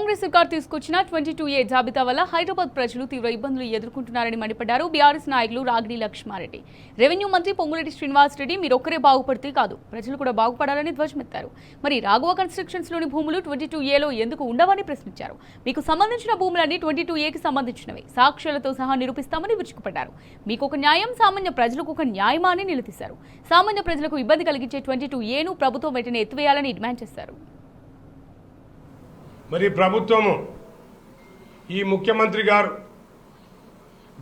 కాంగ్రెస్ సర్కార్ తీసుకొచ్చిన 22A జాబితా వల్ల హైదరాబాద్ ప్రజలు తీవ్ర ఇబ్బందులు ఎదుర్కొంటున్నారని మండిపడ్డారు బీఆర్ఎస్ నాయకులు రాగిడి లక్ష్మారెడ్డి. రెవెన్యూ మంత్రి పొంగులేటి శ్రీనివాసరెడ్డి మీరొక్కరే బాగుపడితే కాదు ప్రజలు కూడా బాగుపడాలని ధ్వజమెత్తారు. మరి రాఘవ కన్స్ట్రక్షన్స్ లోని భూములు 22Aలో ఎందుకు ఉండవని ప్రశ్నించారు. మీకు సంబంధించిన భూములన్నీ 22Aకి సంబంధించినవి, సాక్ష్యాలతో సహా నిరూపిస్తామని విరుచుకుపడ్డారు. మీకు ఒక న్యాయం, సామాన్య ప్రజలకు ఒక న్యాయమా అని నిలదీశారు. సామాన్య ప్రజలకు ఇబ్బంది కలిగించే 22Aను ప్రభుత్వం వెంటనే ఎత్తివేయాలని డిమాండ్ చేశారు. మరి ప్రభుత్వము ఈ ముఖ్యమంత్రి గారు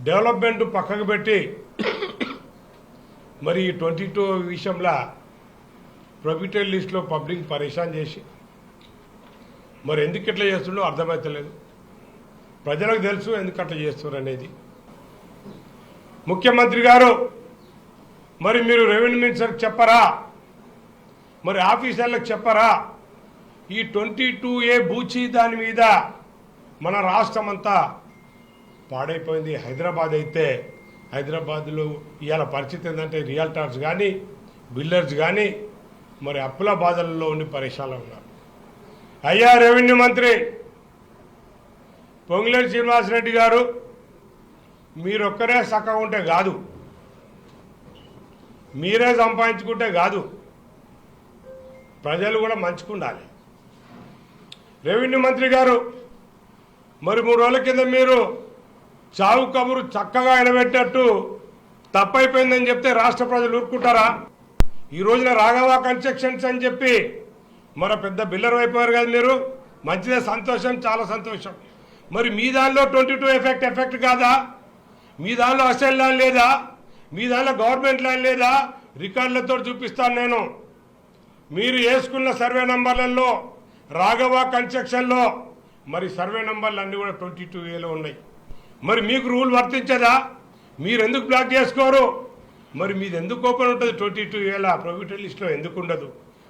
డెవలప్మెంట్ పక్కకు పెట్టి మరి 22 విషయంలో ప్రొబిటెడ్ లిస్టులో పబ్లిక్ పరేషాన్ చేసి మరి ఎందుకు ఇట్లా చేస్తుండో అర్థమవుతలేదు. ప్రజలకు తెలుసు ఎందుకు అట్లా చేస్తున్నారు అనేది. ముఖ్యమంత్రి గారు మరి మీరు రెవెన్యూ మినిస్టర్కి చెప్పరా, మరి ఆఫీసర్లకు చెప్పరా? ఈ 22A బూచి దాని మీద మన రాష్ట్రం అంతా పాడైపోయింది. హైదరాబాద్ అయితే హైదరాబాద్లో ఇవాళ పరిస్థితి ఏంటంటే రియల్టర్స్ కానీ బిల్డర్స్ కానీ మరి అప్పుల బాధల్లో ఉండి పరేషాన్లో ఉన్నారు. అయ్యా రెవెన్యూ మంత్రి పొంగులేటి శ్రీనివాసరెడ్డి గారు, మీరొక్కరే చక్కగా ఉంటే కాదు, మీరే సంపాదించుకుంటే కాదు, ప్రజలు కూడా మంచుకుండాలి. రెవెన్యూ మంత్రి గారు మరి 3 రోజుల కింద మీరు చావు కబురు చక్కగా ఎనబెట్టినట్టు తప్పైపోయిందని చెప్తే రాష్ట్ర ప్రజలు ఊరుకుంటారా? ఈ రోజున రాఘవ కన్స్ట్రక్షన్స్ అని చెప్పి మరి పెద్ద బిల్లర్ అయిపోయారు కదా మీరు. మంచిదే, సంతోషం, చాలా సంతోషం. మరి మీ దానిలో 22 ఎఫెక్ట్ కాదా? మీ దానిలో అసెల్ ల్యాండ్ లేదా? మీ దానిలో గవర్నమెంట్ ల్యాండ్ లేదా? రికార్డులతో చూపిస్తాను నేను. మీరు వేసుకున్న సర్వే నంబర్లలో రాఘవ కన్స్ట్రక్షన్లో మరి సర్వే నంబర్లు అన్నీ కూడా 22Aలో ఉన్నాయి. మరి మీకు రూల్ వర్తించదా? మీరు ఎందుకు బ్లాక్ చేసుకోరు? మరి మీది ఎందుకు ఓపెన్ ఉంటుంది 22Aలో? ప్రొబిటెడ్ లిస్టులో ఎందుకు ఉండదు?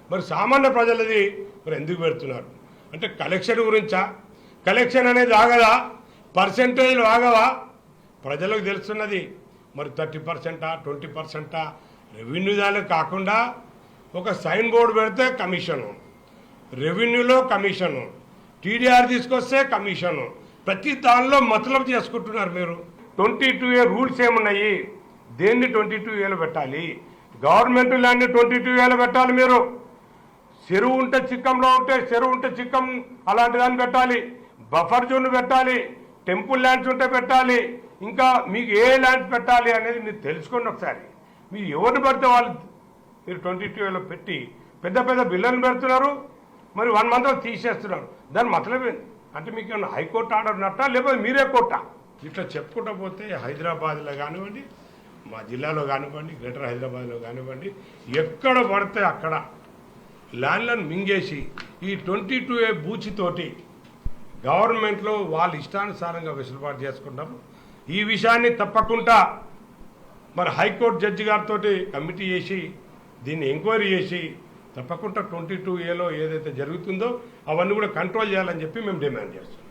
మరి సామాన్య ప్రజలది మరి ఎందుకు పెడుతున్నారు? అంటే కలెక్షన్ గురించా? కలెక్షన్ అనేది ఆగదా? పర్సెంటేజ్లు ఆగవా? ప్రజలకు తెలుస్తున్నది మరి 30%, 20% రెవెన్యూ దానికి కాకుండా ఒక సైన్ బోర్డు పెడితే కమిషను, రెవెన్యూలో కమిషను, టీడీఆర్ తీసుకొస్తే కమిషను, ప్రతి దానిలో మతలబు చేసుకుంటున్నారు మీరు. 22A రూల్స్ ఏమున్నాయి? దేన్ని 22Aలో పెట్టాలి? గవర్నమెంట్ ల్యాండ్ 22Aలో పెట్టాలి. మీరు చెరువు ఉంటే చిక్కంలో ఉంటే చెరువు ఉంటే చిక్కం అలాంటి దాన్ని పెట్టాలి, బఫర్ జోన్ పెట్టాలి, టెంపుల్ ల్యాండ్స్ ఉంటే పెట్టాలి. ఇంకా మీకు ఏ ల్యాండ్స్ పెట్టాలి అనేది మీరు తెలుసుకోండి ఒకసారి. మీరు ఎవరిని పెడితే వాళ్ళు మీరు 22Aలో పెట్టి పెద్ద పెద్ద బిల్లులు పెడుతున్నారు, మరి 1 monthలో తీసేస్తున్నారు. దాని మతలబ్ అంటే మీకు ఏమన్నా హైకోర్టు ఆర్డర్ ఉన్నట్టా, లేకపోతే మీరే కోర్టా? ఇట్లా చెప్పుకుంటూ పోతే హైదరాబాద్లో కానివ్వండి, మా జిల్లాలో కానివ్వండి, గ్రేటర్ హైదరాబాద్లో కానివ్వండి, ఎక్కడ పడితే అక్కడ ల్యాండ్లను మింగేసి ఈ 22A బూచితోటి గవర్నమెంట్లో వాళ్ళు ఇష్టానుసారంగా వెసులుబాటు చేసుకుంటారు. ఈ విషయాన్ని తప్పకుండా మరి హైకోర్టు జడ్జి గారితో కమిటీ చేసి దీన్ని ఎంక్వైరీ చేసి తప్పకుండా 22Aలో ఏదైతే జరుగుతుందో అవన్నీ కూడా కంట్రోల్ చేయాలని చెప్పి మేము డిమాండ్ చేస్తున్నాం.